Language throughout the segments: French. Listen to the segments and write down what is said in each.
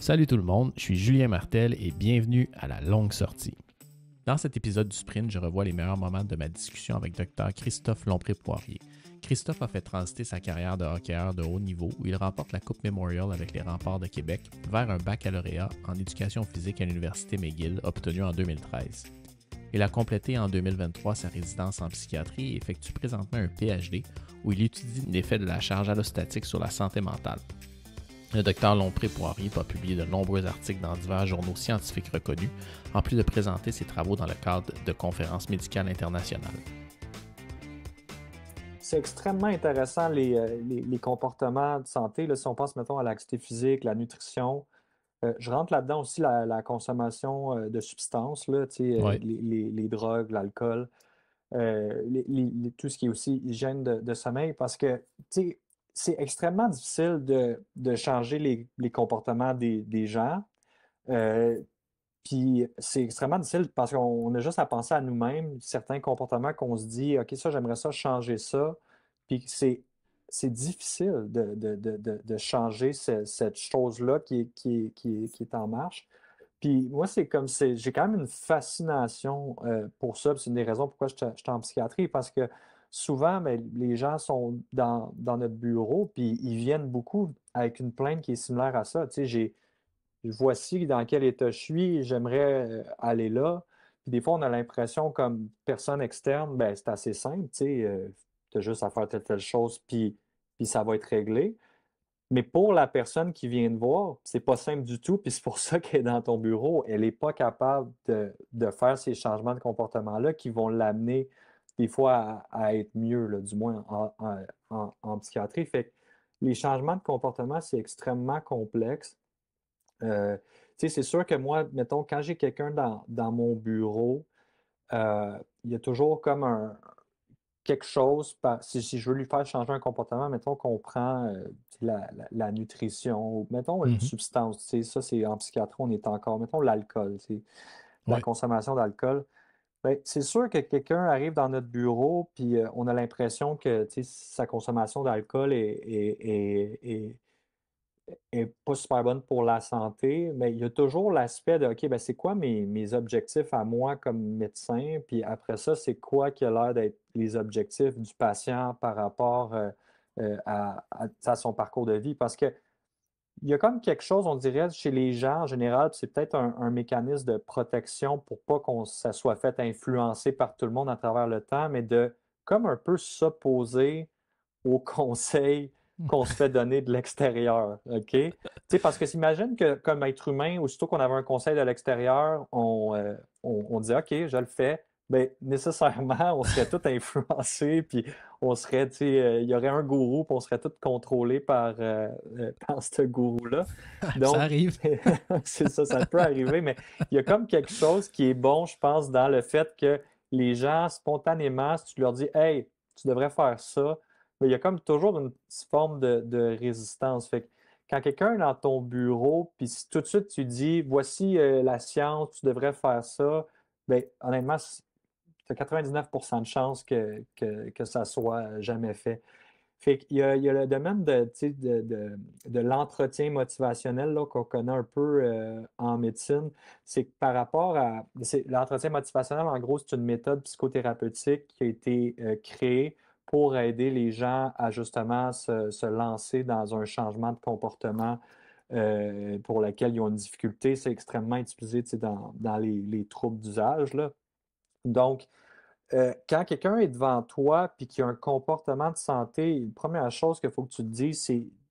Salut tout le monde, je suis Julien Martel et bienvenue à la longue sortie. Dans cet épisode du sprint, je revois les meilleurs moments de ma discussion avec Dr Christophe Lompré-Poirier. Christophe a fait transiter sa carrière de hockeyeur de haut niveau où il remporte la Coupe Memorial avec les Remparts de Québec vers un baccalauréat en éducation physique à l'Université McGill obtenu en 2013. Il a complété en 2023 sa résidence en psychiatrie et effectue présentement un PhD où il étudie l'effet de la charge allostatique sur la santé mentale. Le Dr Lompré-Poirier a publié de nombreux articles dans divers journaux scientifiques reconnus, en plus de présenter ses travaux dans le cadre de conférences médicales internationales. C'est extrêmement intéressant les comportements de santé. Là, si on pense, mettons, à l'activité physique, la nutrition, je rentre là-dedans aussi la consommation de substances, là, Ouais. les drogues, l'alcool, tout ce qui est aussi hygiène de sommeil, parce que c'est extrêmement difficile de changer les comportements des gens. Puis c'est extrêmement difficile parce qu'on a juste à penser à nous-mêmes, certains comportements qu'on se dit, OK, ça, j'aimerais ça changer ça. Puis c'est difficile de changer cette chose-là qui est en marche. Puis moi, c'est comme j'ai quand même une fascination pour ça. Puis c'est une des raisons pourquoi je suis en psychiatrie, parce que souvent, ben, les gens sont dans notre bureau, puis ils viennent beaucoup avec une plainte qui est similaire à ça. Tu sais, voici dans quel état je suis, j'aimerais aller là. Puis des fois, on a l'impression, comme personne externe, ben, c'est assez simple, tu as juste à faire telle chose, puis ça va être réglé. Mais pour la personne qui vient te voir, c'est pas simple du tout, puis c'est pour ça qu'elle est dans ton bureau. Elle n'est pas capable de faire ces changements de comportement-là qui vont l'amener des fois à être mieux, là, du moins en psychiatrie. Fait que les changements de comportement, c'est extrêmement complexe. Euh, c'est sûr que moi, mettons, quand j'ai quelqu'un dans mon bureau, il y a toujours comme quelque chose, si je veux lui faire changer un comportement, mettons qu'on prend la nutrition, ou mettons une Mhm. substance, ça c'est en psychiatrie, on est encore, mettons l'alcool, la Ouais. consommation d'alcool. Ben, c'est sûr que quelqu'un arrive dans notre bureau, puis on a l'impression que sa consommation d'alcool est pas super bonne pour la santé, mais il y a toujours l'aspect de, OK, ben c'est quoi mes objectifs à moi comme médecin? Puis après ça, c'est quoi qui a l'air d'être les objectifs du patient par rapport à son parcours de vie? Parce que il y a comme quelque chose, on dirait, chez les gens en général, puis c'est peut-être un mécanisme de protection pour pas qu'on ça soit fait influencer par tout le monde à travers le temps, mais de comme un peu s'opposer aux conseils qu'on se fait donner de l'extérieur, OK? Tu sais, parce que s'imagine que comme être humain, aussitôt qu'on avait un conseil de l'extérieur, on dit OK, je le fais. Bien, nécessairement, on serait tout influencé, puis on serait, tu sais, il y aurait un gourou, puis on serait tout contrôlé par ce gourou-là. Ça Donc, arrive. c'est ça, ça peut arriver, mais il y a comme quelque chose qui est bon, je pense, dans le fait que les gens, spontanément, si tu leur dis, hey, tu devrais faire ça, mais il y a comme toujours une petite forme de résistance. Fait que quand quelqu'un est dans ton bureau, puis si tout de suite tu dis, voici la science, tu devrais faire ça, bien, honnêtement, tu as 99% de chances que ça soit jamais fait. Fait qu'il y a le domaine tu sais, de l'entretien motivationnel là, qu'on connaît un peu en médecine. C'est que par rapport à... L'entretien motivationnel, en gros, c'est une méthode psychothérapeutique qui a été créée pour aider les gens à justement se lancer dans un changement de comportement pour lequel ils ont une difficulté. C'est extrêmement utilisé tu sais, dans les troubles d'usage, là. Donc, quand quelqu'un est devant toi et qu'il a un comportement de santé, la première chose qu'il faut que tu te dises,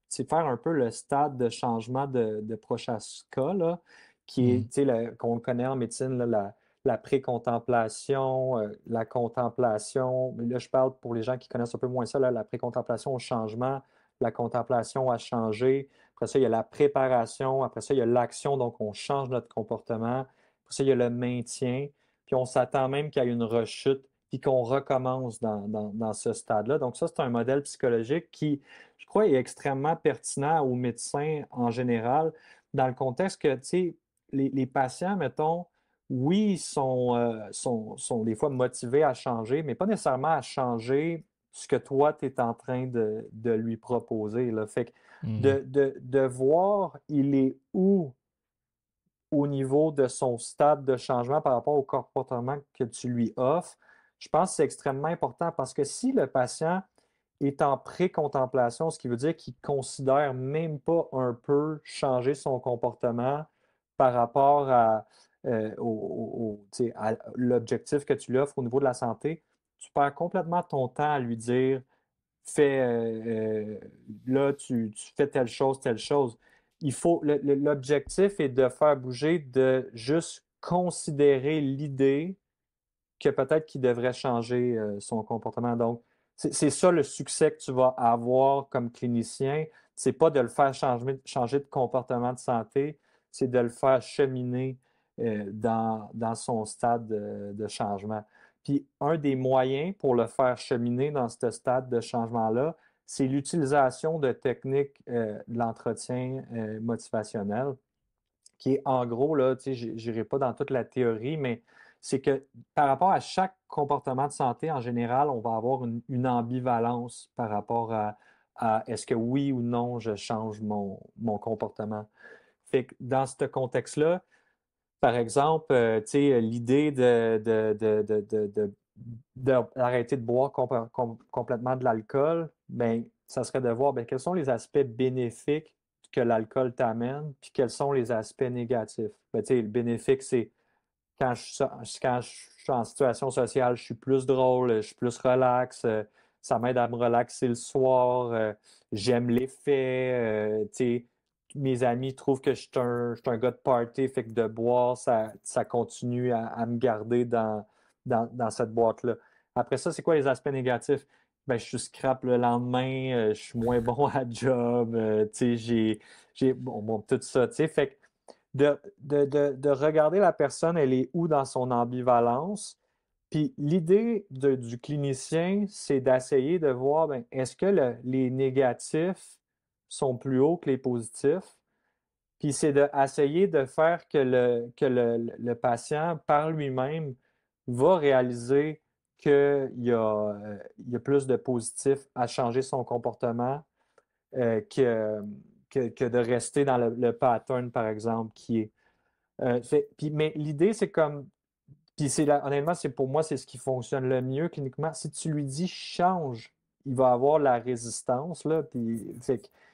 c'est faire un peu le stade de changement de Prochaska, là, qui est, Mhm. tu sais, qu'on connaît en médecine, là, la pré-contemplation, la contemplation. Mais là, je parle pour les gens qui connaissent un peu moins ça, là, la pré-contemplation au changement, la contemplation à changer. Après ça, il y a la préparation. Après ça, il y a l'action, donc on change notre comportement. Après ça, il y a le maintien. Puis on s'attend même qu'il y ait une rechute puis qu'on recommence dans ce stade-là. Donc ça, c'est un modèle psychologique qui, je crois, est extrêmement pertinent aux médecins en général, dans le contexte que, tu sais, les patients, mettons, oui, sont des fois motivés à changer, mais pas nécessairement à changer ce que toi, tu es en train de lui proposer, là. Fait que Mhm. de voir il est où au niveau de son stade de changement par rapport au comportement que tu lui offres, je pense que c'est extrêmement important parce que si le patient est en pré-contemplation, ce qui veut dire qu'il ne considère même pas un peu changer son comportement par rapport tu sais, à l'objectif que tu lui offres au niveau de la santé, tu perds complètement ton temps à lui dire fais là, tu fais telle chose, telle chose. L'objectif est de faire bouger, de juste considérer l'idée que peut-être qu'il devrait changer son comportement. Donc, c'est ça le succès que tu vas avoir comme clinicien. C'est pas de le faire changer de comportement de santé, c'est de le faire cheminer dans son stade de changement. Puis, un des moyens pour le faire cheminer dans ce stade de changement-là, c'est l'utilisation de techniques de l'entretien motivationnel qui est en gros, là, tu sais, je n'irai pas dans toute la théorie, mais c'est que par rapport à chaque comportement de santé, en général, on va avoir une ambivalence par rapport à est-ce que oui ou non je change mon comportement. Fait que dans ce contexte-là, par exemple, tu sais, l'idée d'arrêter de boire complètement de l'alcool, ben, ça serait de voir ben, quels sont les aspects bénéfiques que l'alcool t'amène, puis quels sont les aspects négatifs. Ben, tu sais, le bénéfique, c'est quand je suis en situation sociale, je suis plus drôle, je suis plus relax, ça m'aide à me relaxer le soir, j'aime l'effet, tu sais, mes amis trouvent que je suis un gars de party, fait que de boire, ça continue à me garder dans cette boîte-là. Après ça, c'est quoi les aspects négatifs? Ben, je suis scrap le lendemain, je suis moins bon à la job, tu sais, bon, tout ça, tu sais, fait que de regarder la personne, elle est où dans son ambivalence. Puis l'idée du clinicien, c'est d'essayer de voir, ben, est-ce que les négatifs sont plus hauts que les positifs? Puis c'est d'essayer de faire que le patient, par lui-même, va réaliser qu'il y a plus de positifs à changer son comportement que de rester dans le pattern, par exemple, qui est mais l'idée, c'est comme. Puis honnêtement, c'est pour moi, c'est ce qui fonctionne le mieux cliniquement. Si tu lui dis change, il va avoir la résistance. Là, puis,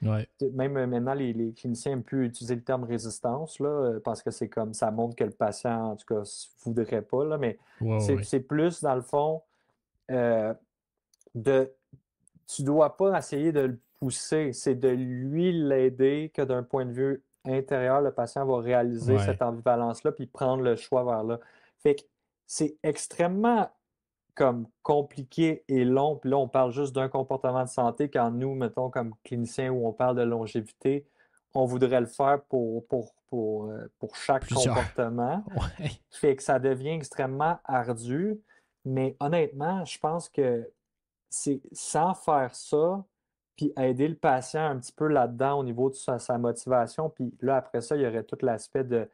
Ouais, même maintenant, les cliniciens aiment plus utiliser le terme résistance là, parce que c'est comme ça montre que le patient, en tout cas, ne voudrait pas. Là, mais ouais, c'est ouais. c'est plus, dans le fond, euh, de tu dois pas essayer de le pousser, c'est de lui l'aider que d'un point de vue intérieur, le patient va réaliser Ouais. cette ambivalence-là puis prendre le choix vers là. Fait que c'est extrêmement comme compliqué et long. Puis là, on parle juste d'un comportement de santé quand nous, mettons, comme cliniciens où on parle de longévité, on voudrait le faire pour chaque Plusieurs. comportement. Ouais. Fait que ça devient extrêmement ardu. Mais honnêtement, je pense que c'est sans faire ça, puis aider le patient un petit peu là-dedans au niveau de sa motivation. Puis là, après ça, il y aurait tout l'aspect de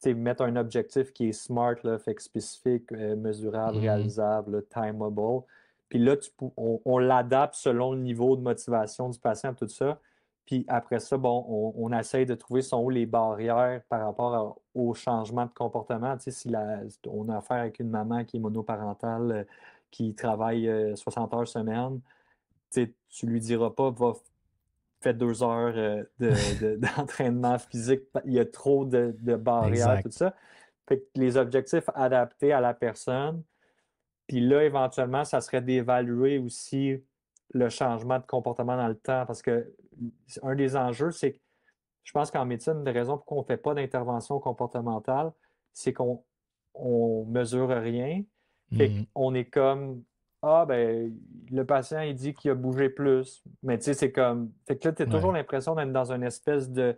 tu sais, mettre un objectif qui est smart, là, fait que spécifique, mesurable, Mhm. réalisable, là, timable. Puis là, on l'adapte selon le niveau de motivation du patient, tout ça. Puis après ça, bon, on essaye de trouver sont où les barrières par rapport au changement de comportement. Tu sais, si on a affaire avec une maman qui est monoparentale, qui travaille 60 heures semaine, tu sais, tu lui diras pas, va faire 2 heures d'entraînement physique. Il y a trop de barrières, Exact. tout ça. Fait que les objectifs adaptés à la personne. Puis là, éventuellement, ça serait d'évaluer aussi le changement de comportement dans le temps. Parce que un des enjeux, c'est que je pense qu'en médecine, une des raisons pour qu'on ne fait pas d'intervention comportementale, c'est qu'on on mesure rien. Fait Mhm. qu'on est comme ah ben le patient il dit qu'il a bougé plus. Mais tu sais, c'est comme. Fait que là, tu as toujours Ouais. l'impression d'être dans une espèce de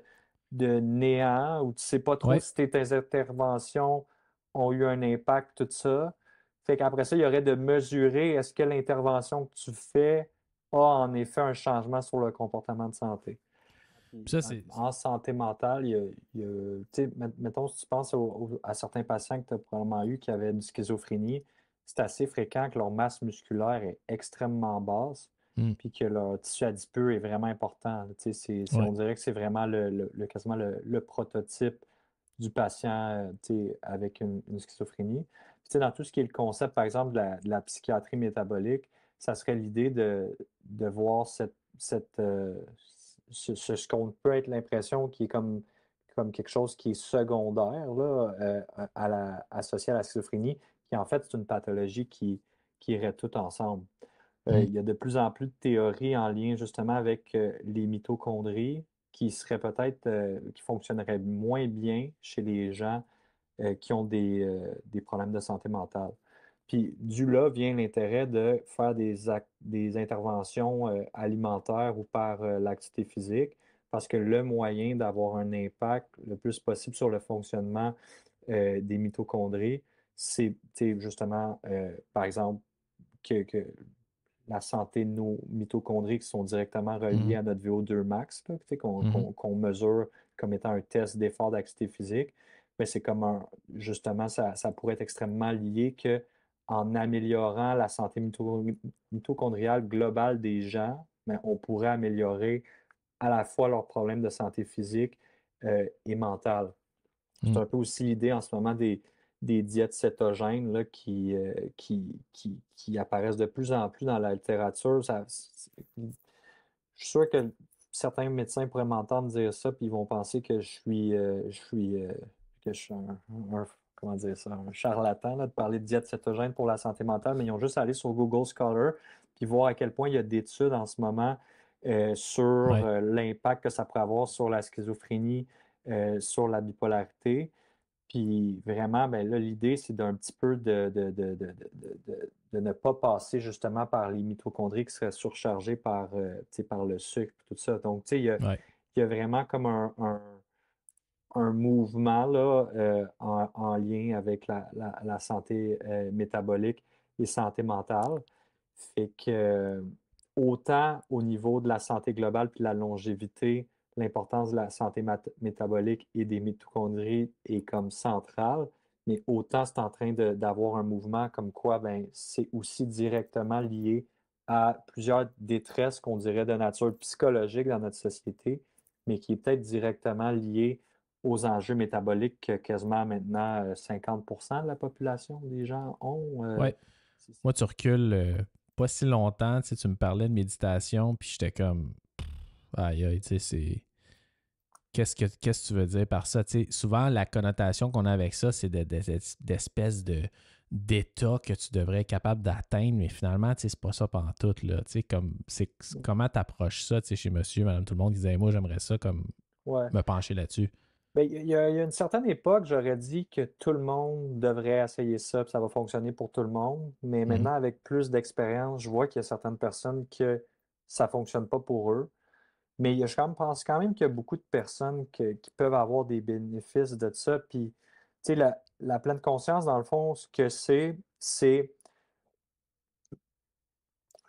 néant où tu ne sais pas trop Ouais. si tes interventions ont eu un impact, tout ça. Fait qu'après ça, il y aurait de mesurer est-ce que l'intervention que tu fais a en effet un changement sur le comportement de santé. Puis Puis ça, c'est. en santé mentale, tu sais, mettons, si tu penses à certains patients que tu as probablement eu qui avaient une schizophrénie, c'est assez fréquent que leur masse musculaire est extrêmement basse, Hmm. puis que leur tissu adipeux est vraiment important. Tu sais, Ouais. on dirait que c'est vraiment quasiment le prototype du patient avec une schizophrénie. Puis, dans tout ce qui est le concept, par exemple, de la psychiatrie métabolique, ça serait l'idée de voir ce qu'on peut être l'impression qui est comme quelque chose qui est secondaire là, associé à la schizophrénie, qui en fait c'est une pathologie qui irait tout ensemble. Mm. Il y a de plus en plus de théories en lien justement avec les mitochondries qui seraient peut-être, qui fonctionneraient moins bien chez les gens qui ont des problèmes de santé mentale. Puis du là vient l'intérêt de faire des interventions alimentaires ou par l'activité physique, parce que le moyen d'avoir un impact le plus possible sur le fonctionnement des mitochondries, c'est justement, par exemple, que la santé de nos mitochondries qui sont directement reliées Mhm. à notre VO2 max, là, Mhm. qu'on mesure comme étant un test d'effort d'activité physique, mais c'est comme justement, ça pourrait être extrêmement lié que en améliorant la santé mitochondriale globale des gens, mais on pourrait améliorer à la fois leurs problèmes de santé physique et mentale. C'est Mm. un peu aussi l'idée en ce moment des diètes cétogènes là, qui apparaissent de plus en plus dans la littérature. Je suis sûr que certains médecins pourraient m'entendre dire ça, puis ils vont penser que que je suis comment dire ça, un charlatan là, de parler de diète cétogène pour la santé mentale, mais ils ont juste à aller sur Google Scholar puis voir à quel point il y a d'études en ce moment sur Ouais. l'impact que ça pourrait avoir sur la schizophrénie, sur la bipolarité. Puis vraiment, ben là, l'idée, c'est d'un petit peu de ne pas passer justement par les mitochondries qui seraient surchargées par le sucre et tout ça. Donc, Ouais. il y a vraiment comme un mouvement là, en lien avec la santé métabolique et santé mentale. Fait que autant au niveau de la santé globale puis de la longévité, l'importance de la santé métabolique et des mitochondries est comme centrale, mais autant c'est en train d'avoir un mouvement comme quoi ben, c'est aussi directement lié à plusieurs détresses qu'on dirait de nature psychologique dans notre société, mais qui est peut-être directement lié aux enjeux métaboliques que quasiment maintenant 50% de la population des gens ont. Ouais. C'est- Moi, tu recules pas si longtemps, tu sais, tu me parlais de méditation, puis j'étais comme, aïe, aïe, tu sais, c'est. Qu'est-ce que tu veux dire par ça? Tu sais, souvent, la connotation qu'on a avec ça, c'est d'espèces d'état que tu devrais être capable d'atteindre, mais finalement, tu sais, c'est pas ça pantoute, là. Tu sais, comment tu approches ça, tu sais, chez monsieur, madame, tout le monde qui disait, moi, j'aimerais ça, comme, Ouais. me pencher là-dessus. Ben, il y a une certaine époque, j'aurais dit que tout le monde devrait essayer ça, puis ça va fonctionner pour tout le monde. Mais Mhm. maintenant, avec plus d'expérience, je vois qu'il y a certaines personnes que ça ne fonctionne pas pour eux. Mais je pense quand même qu'il y a beaucoup de personnes qui peuvent avoir des bénéfices de ça. Puis, tu sais, la pleine conscience, dans le fond, ce que c'est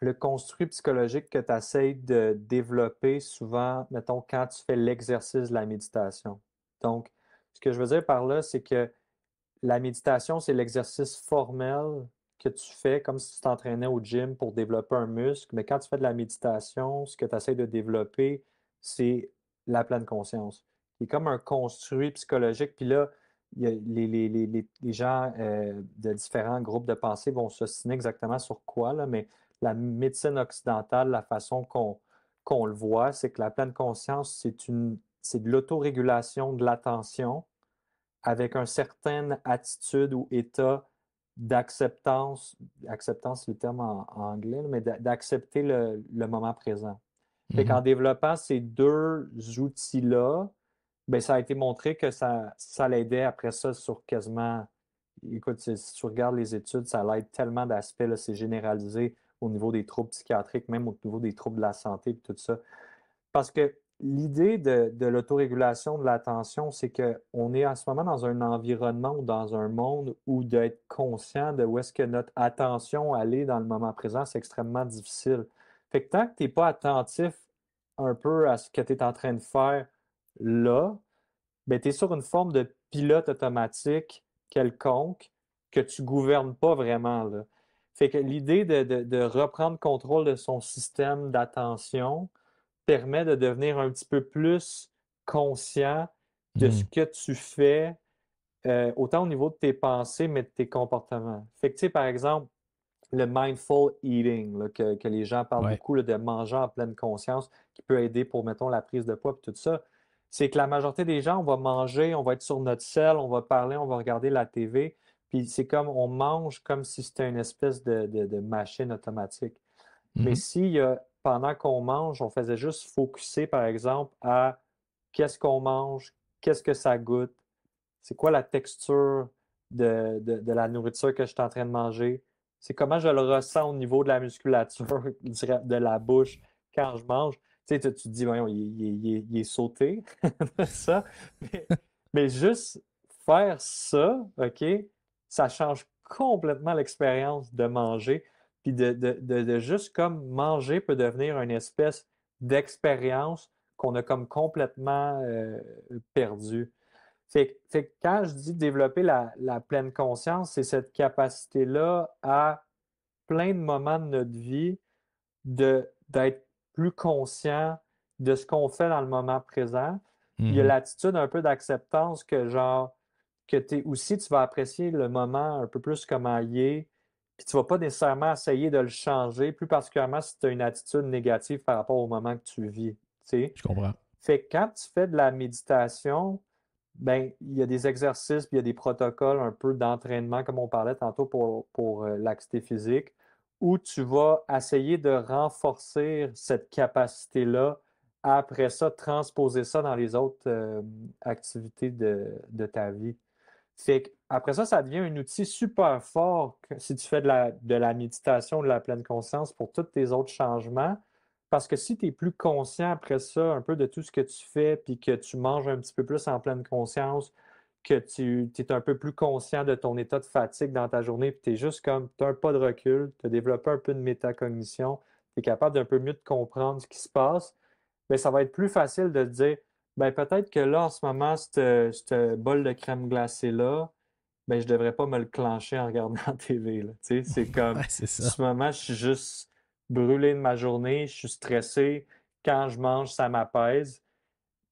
le construit psychologique que tu essaies de développer souvent, mettons, quand tu fais l'exercice de la méditation. Donc, ce que je veux dire par là, c'est que la méditation, c'est l'exercice formel que tu fais comme si tu t'entraînais au gym pour développer un muscle. Mais quand tu fais de la méditation, ce que tu essaies de développer, c'est la pleine conscience. C'est comme un construit psychologique. Puis là, il y a les gens de différents groupes de pensée vont s'ostiner exactement sur quoi, là, mais la médecine occidentale, la façon qu'on le voit, c'est que la pleine conscience, c'est de l'autorégulation de l'attention avec une certaine attitude ou état d'acceptance, acceptance c'est le terme en anglais, mais d'accepter le moment présent. Fait Mhm. qu'en développant ces deux outils-là, ben, ça a été montré que ça l'aidait après ça sur quasiment. Écoute, si tu regardes les études, ça l'aide tellement d'aspects, là, c'est généralisé au niveau des troubles psychiatriques, même au niveau des troubles de la santé et tout ça. Parce que l'idée de l'autorégulation de l'attention, c'est qu'on est en ce moment dans un environnement ou dans un monde où d'être conscient de où est-ce que notre attention allait dans le moment présent, c'est extrêmement difficile. Fait que tant que tu n'es pas attentif un peu à ce que tu es en train de faire là, ben, tu es sur une forme de pilote automatique quelconque que tu ne gouvernes pas vraiment, là. Fait que l'idée de reprendre contrôle de son système d'attention, permet de devenir un petit peu plus conscient de ce Mhm. que tu fais, autant au niveau de tes pensées, mais de tes comportements. Fait que, tu sais, par exemple, le mindful eating, là, que les gens parlent Ouais. beaucoup, là, de manger en pleine conscience, qui peut aider pour, mettons, la prise de poids et tout ça, c'est que la majorité des gens, on va manger, on va être sur notre selle, on va parler, on va regarder la TV, puis c'est comme, on mange comme si c'était une espèce de machine automatique. Mais Mhm. si pendant qu'on mange, on faisait juste focuser, par exemple, à qu'est-ce qu'on mange, qu'est-ce que ça goûte, c'est quoi la texture de la nourriture que je suis en train de manger, c'est comment je le ressens au niveau de la musculature, de la bouche quand je mange. Tu sais, tu te dis, voyons, il est sauté, ça. Mais, mais juste faire ça, OK, ça change complètement l'expérience de manger. Puis de juste comme manger peut devenir une espèce d'expérience qu'on a comme complètement perdue. Fait que quand je dis développer la pleine conscience, c'est cette capacité-là à plein de moments de notre vie d'être plus conscient de ce qu'on fait dans le moment présent. Puis il y a Mhm. l'attitude un peu d'acceptance que genre que aussi tu vas apprécier le moment un peu plus comme il est, puis tu vas pas nécessairement essayer de le changer, plus particulièrement si tu as une attitude négative par rapport au moment que tu vis. Tu sais. Je comprends. Fait que quand tu fais de la méditation, ben, il y a des exercices, puis il y a des protocoles un peu d'entraînement, comme on parlait tantôt pour l'activité physique, où tu vas essayer de renforcer cette capacité-là, à, après ça, transposer ça dans les autres activités de ta vie. Fait que, après ça, ça devient un outil super fort si tu fais de la méditation, de la pleine conscience pour tous tes autres changements. Parce que si tu es plus conscient après ça, un peu de tout ce que tu fais, puis que tu manges un petit peu plus en pleine conscience, que tu es un peu plus conscient de ton état de fatigue dans ta journée, puis tu es juste comme, tu as un pas de recul, tu as développé un peu de métacognition, tu es capable d'un peu mieux de comprendre ce qui se passe, bien, ça va être plus facile de te dire, ben peut-être que là, en ce moment, ce bol de crème glacée-là, ben, je devrais pas me le clencher en regardant la TV, là. Tu sais, c'est comme, en Ouais, c'est ça. ce moment, je suis juste brûlé de ma journée, je suis stressé. Quand je mange, ça m'apaise.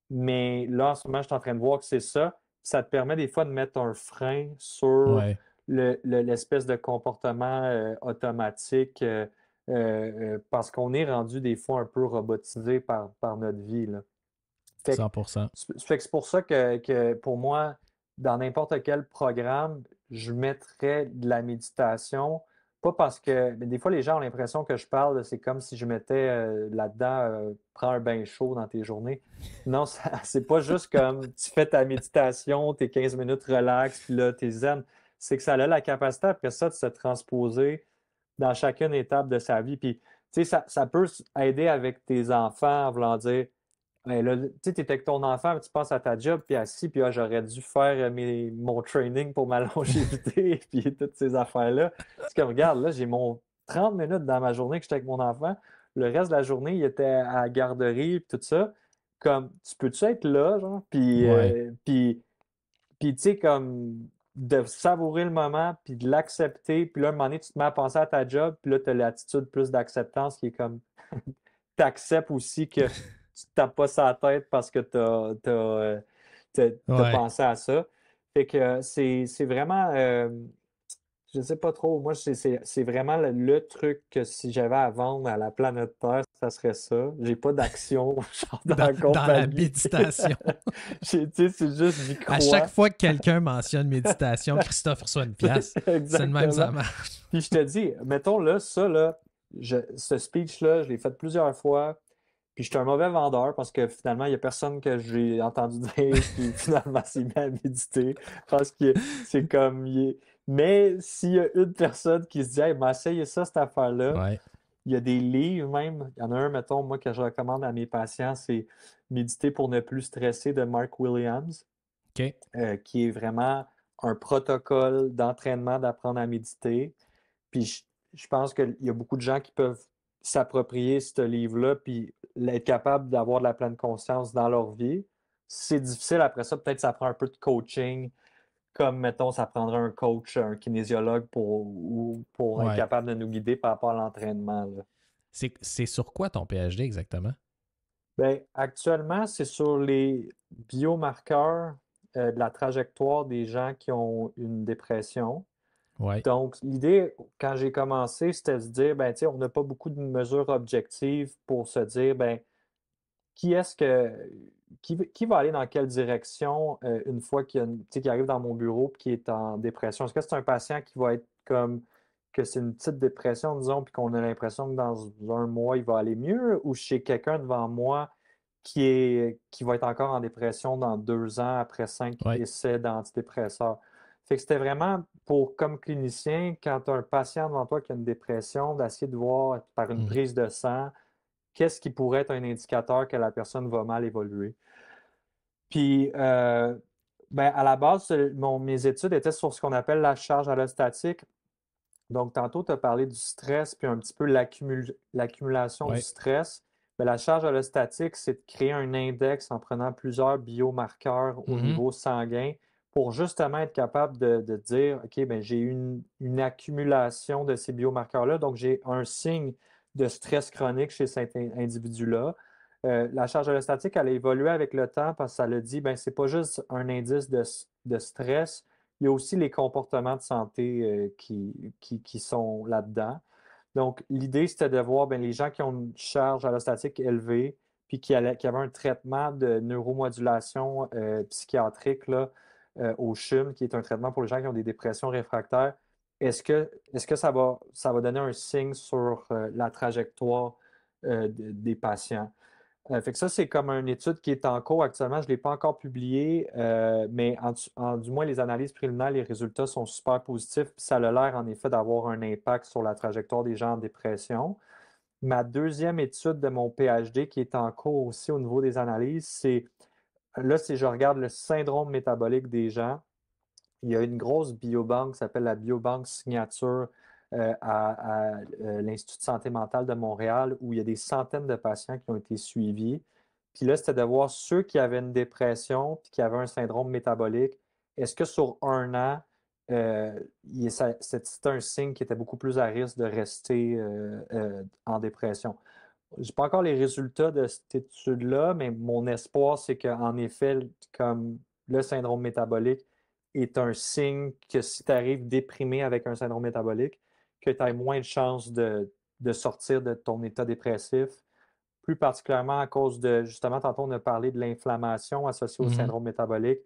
Mais là, en ce moment, je suis en train de voir que c'est ça. Ça te permet des fois de mettre un frein sur Ouais, l'espèce de comportement automatique parce qu'on est rendu des fois un peu robotisé par notre vie, là. Fait que 100%. fait que c'est pour ça que pour moi, dans n'importe quel programme, je mettrais de la méditation. Pas parce que mais des fois, les gens ont l'impression que je parle, c'est comme si je mettais là-dedans, prends un bain chaud dans tes journées. Non, c'est pas juste comme tu fais ta méditation, tes 15 minutes relax, puis là, t'es zen. C'est que ça a la capacité après ça de se transposer dans chacune étape de sa vie. Puis, tu sais, ça peut aider avec tes enfants en voulant dire ben là, tu sais, t'es avec ton enfant, tu passes à ta job, puis assis, puis j'aurais dû faire mon training pour ma longévité, puis toutes ces affaires-là. C'est comme, regarde, là, j'ai mon 30 minutes dans ma journée que j'étais avec mon enfant. Le reste de la journée, il était à la garderie, puis tout ça. Comme, tu peux-tu être là, genre? Ouais. Puis tu sais, comme, de savourer le moment, puis de l'accepter, puis là, à un moment donné, tu te mets à penser à ta job, puis là, tu as l'attitude plus d'acceptance qui est comme, tu acceptes aussi que tu te tapes pas sa tête parce que t'as Ouais. pensé à ça. Fait que c'est vraiment, je sais pas trop, moi, c'est vraiment le truc que si j'avais à vendre à la planète Terre, ça serait ça. J'ai pas d'action, genre dans Dans, la dans la compagnie. méditation. Tu sais, c'est juste, j'y À chaque crois. fois que quelqu'un mentionne méditation, Christophe reçoit une pièce. C'est de même, Exactement. ça marche. Puis je te dis, mettons là, ça, là, ce speech-là, je l'ai fait plusieurs fois. Puis je suis un mauvais vendeur parce que finalement, il n'y a personne que j'ai entendu dire qui finalement s'est mis à méditer. Parce que c'est comme. Mais s'il y a une personne qui se dit, hey, m'a essayé ça, cette affaire-là, Ouais. il y a des livres même. Il y en a un, mettons, moi, que je recommande à mes patients, c'est Méditer pour ne plus stresser de Mark Williams, OK. qui est vraiment un protocole d'entraînement d'apprendre à méditer. Puis je pense qu'il y a beaucoup de gens qui peuvent s'approprier ce livre-là, puis être capable d'avoir de la pleine conscience dans leur vie. C'est difficile après ça, peut-être ça prend un peu de coaching, comme mettons, ça prendrait un coach, un kinésiologue pour être Ouais. capable de nous guider par rapport à l'entraînement, là. C'est sur quoi ton PhD exactement? Ben, actuellement, c'est sur les biomarqueurs de la trajectoire des gens qui ont une dépression. Oui, Donc, l'idée, quand j'ai commencé, c'était de se dire, ben, tu sais, on n'a pas beaucoup de mesures objectives pour se dire, ben, qui est-ce que, qui va aller dans quelle direction une fois qu'il y a tu sais, qui arrive dans mon bureau et qui est en dépression? Est-ce que c'est un patient qui va être comme, que c'est une petite dépression, disons, puis qu'on a l'impression que dans un mois, il va aller mieux, ou chez quelqu'un devant moi qui va être encore en dépression dans 2 ans après 5 oui. essais d'antidépresseurs? Fait que c'était vraiment pour, comme clinicien, quand tu as un patient devant toi qui a une dépression, d'essayer de voir par une Mhm. prise de sang, qu'est-ce qui pourrait être un indicateur que la personne va mal évoluer. Puis, ben, à la base, mes études étaient sur ce qu'on appelle la charge allostatique. Donc, tantôt, tu as parlé du stress, puis un petit peu l'accumulation du Oui. stress. Ben, la charge allostatique, c'est de créer un index en prenant plusieurs biomarqueurs au Mhm. niveau sanguin pour justement être capable de dire, OK, ben, j'ai une accumulation de ces biomarqueurs-là, donc j'ai un signe de stress chronique chez cet individu-là. La charge allostatique, elle a évolué avec le temps parce que ça le dit, ben, c'est pas juste un indice de stress, il y a aussi les comportements de santé qui sont là-dedans. Donc, l'idée, c'était de voir ben, les gens qui ont une charge allostatique élevée, puis qui avaient un traitement de neuromodulation psychiatrique là, au CHUM, qui est un traitement pour les gens qui ont des dépressions réfractaires. Est-ce que ça va donner un signe sur la trajectoire des patients? Fait que ça, c'est comme une étude qui est en cours actuellement. Je ne l'ai pas encore publiée, mais du moins, les analyses préliminaires, les résultats sont super positifs. Puis ça a l'air, en effet, d'avoir un impact sur la trajectoire des gens en dépression. Ma deuxième étude de mon PhD, qui est en cours aussi au niveau des analyses, si je regarde le syndrome métabolique des gens. Il y a une grosse biobanque qui s'appelle la Biobanque Signature à l'Institut de santé mentale de Montréal où il y a des centaines de patients qui ont été suivis. Puis là, c'était de voir ceux qui avaient une dépression puis qui avaient un syndrome métabolique. Est-ce que sur un an, c'était un signe qui était beaucoup plus à risque de rester en dépression? Je n'ai pas encore les résultats de cette étude-là, mais mon espoir, c'est qu'en effet, comme le syndrome métabolique est un signe que si tu arrives déprimé avec un syndrome métabolique, que tu as moins de chances de sortir de ton état dépressif, plus particulièrement à cause de, justement, tantôt on a parlé de l'inflammation associée au Mhm. syndrome métabolique.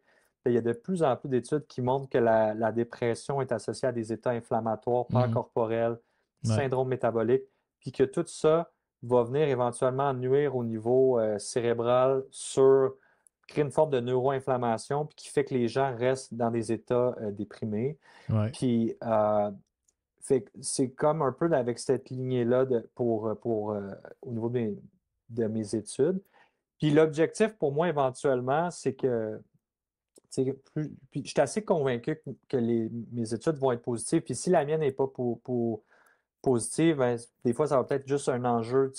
Il y a de plus en plus d'études qui montrent que la dépression est associée à des états inflammatoires Mhm. pancorporels, Ouais. syndrome métabolique, puis que tout ça va venir éventuellement nuire au niveau cérébral créer une forme de neuroinflammation, puis qui fait que les gens restent dans des états déprimés. Ouais. Puis, c'est comme un peu avec cette lignée-là au niveau de mes études. Puis l'objectif pour moi, éventuellement, c'est que puis je suis assez convaincu que mes études vont être positives. Puis si la mienne n'est pas positive, ben, des fois, ça va peut-être juste un enjeu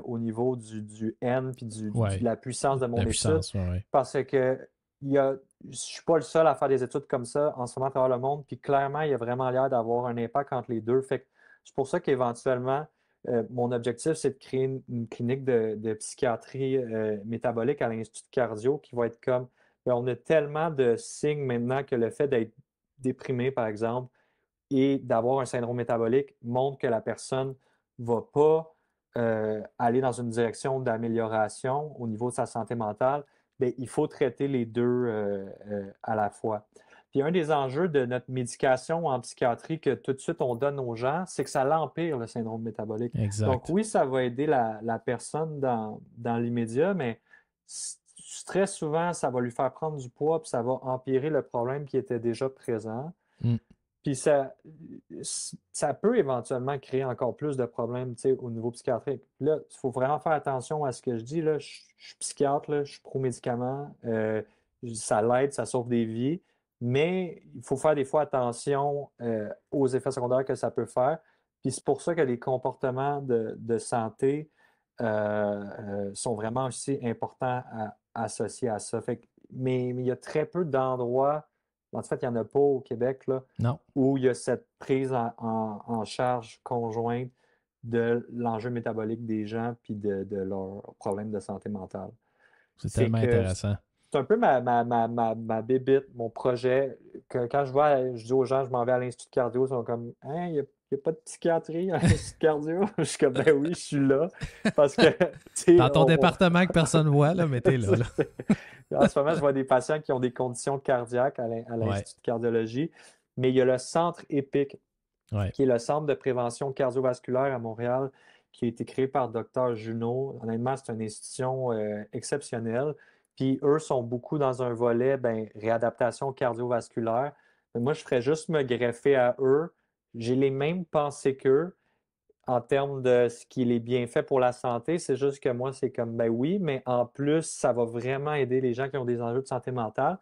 au niveau du N puis de Ouais. la puissance de mon La étude. puissance, ouais, ouais. Parce que je ne suis pas le seul à faire des études comme ça en ce moment à travers le monde. Puis clairement, il y a vraiment l'air d'avoir un impact entre les deux. Fait que c'est pour ça qu'éventuellement, mon objectif, c'est de créer une clinique de psychiatrie métabolique à l'Institut de cardio qui va être comme, ben, on a tellement de signes maintenant que le fait d'être déprimé, par exemple, et d'avoir un syndrome métabolique montre que la personne ne va pas aller dans une direction d'amélioration au niveau de sa santé mentale, bien, il faut traiter les deux à la fois. Puis un des enjeux de notre médication en psychiatrie que tout de suite on donne aux gens, c'est que ça l'empire le syndrome métabolique. Donc Exact. oui, ça va aider la personne dans l'immédiat, mais très souvent, ça va lui faire prendre du poids, puis ça va empirer le problème qui était déjà présent. Mm. Puis ça peut éventuellement créer encore plus de problèmes, tu sais, au niveau psychiatrique. Là, il faut vraiment faire attention à ce que je dis. Là. Je suis psychiatre, là, je suis pro-médicament. Ça l'aide, ça sauve des vies. Mais il faut faire des fois attention aux effets secondaires que ça peut faire. Puis c'est pour ça que les comportements de santé sont vraiment aussi importants associés à ça. Mais il y a très peu d'endroits, en fait, il n'y en a pas au Québec, là, Non. où il y a cette prise en charge conjointe de l'enjeu métabolique des gens puis de leurs problèmes de santé mentale. C'est C'est tellement que intéressant. c'est un peu ma bébite, mon projet. Quand je dis aux gens, je m'en vais à l'Institut de cardio, ils sont comme, hein, il n'y a pas de psychiatrie à l'Institut de cardio? Je suis comme, ben oui, je suis là. Parce que, tu sais, Dans ton département que personne ne voit, là, mais t'es là. En ce moment, je vois des patients qui ont des conditions cardiaques à l'Institut de cardiologie, mais il y a le centre EPIC, qui est le Centre de prévention cardiovasculaire à Montréal, qui a été créé par Dr Junot. Honnêtement, c'est une institution exceptionnelle. Puis eux sont beaucoup dans un volet réadaptation cardiovasculaire. Moi, je ferais juste me greffer à eux. J'ai les mêmes pensées qu'eux en termes de ce qui est bien fait pour la santé. C'est juste que moi, c'est comme, ben oui, mais en plus, ça va vraiment aider les gens qui ont des enjeux de santé mentale.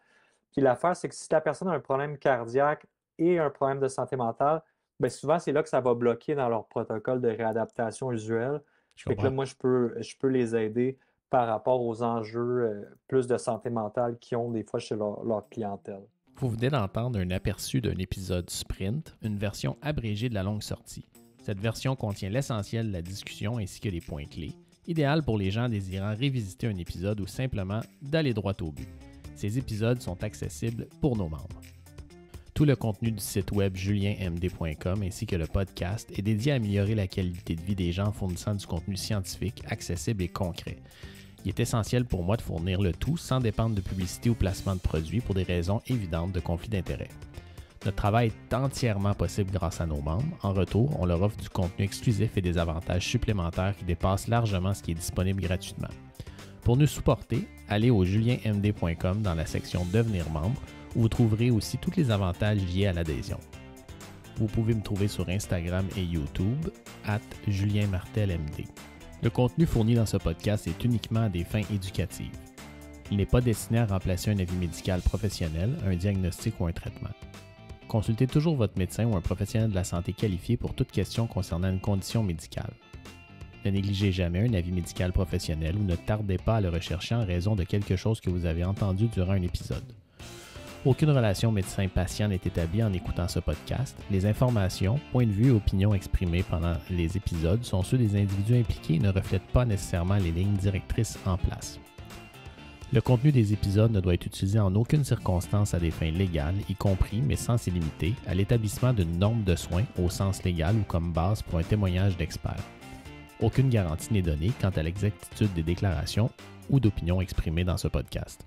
Puis l'affaire, c'est que si la personne a un problème cardiaque et un problème de santé mentale, bien souvent, c'est là que ça va bloquer dans leur protocole de réadaptation usuel. Fait que là, moi, je peux les aider par rapport aux enjeux plus de santé mentale qu'ils ont des fois chez leur clientèle. Vous venez d'entendre un aperçu d'un épisode sprint, une version abrégée de la longue sortie. Cette version contient l'essentiel de la discussion ainsi que les points clés, idéal pour les gens désirant révisiter un épisode ou simplement d'aller droit au but. Ces épisodes sont accessibles pour nos membres. Tout le contenu du site web julienmd.com ainsi que le podcast est dédié à améliorer la qualité de vie des gens en fournissant du contenu scientifique, accessible et concret. Il est essentiel pour moi de fournir le tout sans dépendre de publicité ou placement de produits pour des raisons évidentes de conflit d'intérêts. Notre travail est entièrement possible grâce à nos membres. En retour, on leur offre du contenu exclusif et des avantages supplémentaires qui dépassent largement ce qui est disponible gratuitement. Pour nous supporter, allez au julienmd.com dans la section « Devenir membre » où vous trouverez aussi tous les avantages liés à l'adhésion. Vous pouvez me trouver sur Instagram et YouTube @JulienMartelMD. Le contenu fourni dans ce podcast est uniquement à des fins éducatives. Il n'est pas destiné à remplacer un avis médical professionnel, un diagnostic ou un traitement. Consultez toujours votre médecin ou un professionnel de la santé qualifié pour toute question concernant une condition médicale. Ne négligez jamais un avis médical professionnel ou ne tardez pas à le rechercher en raison de quelque chose que vous avez entendu durant un épisode. Aucune relation médecin-patient n'est établie en écoutant ce podcast. Les informations, points de vue et opinions exprimés pendant les épisodes sont ceux des individus impliqués et ne reflètent pas nécessairement les lignes directrices en place. Le contenu des épisodes ne doit être utilisé en aucune circonstance à des fins légales, y compris, mais sans s'y limiter, à l'établissement d'une norme de soins au sens légal ou comme base pour un témoignage d'expert. Aucune garantie n'est donnée quant à l'exactitude des déclarations ou d'opinions exprimées dans ce podcast.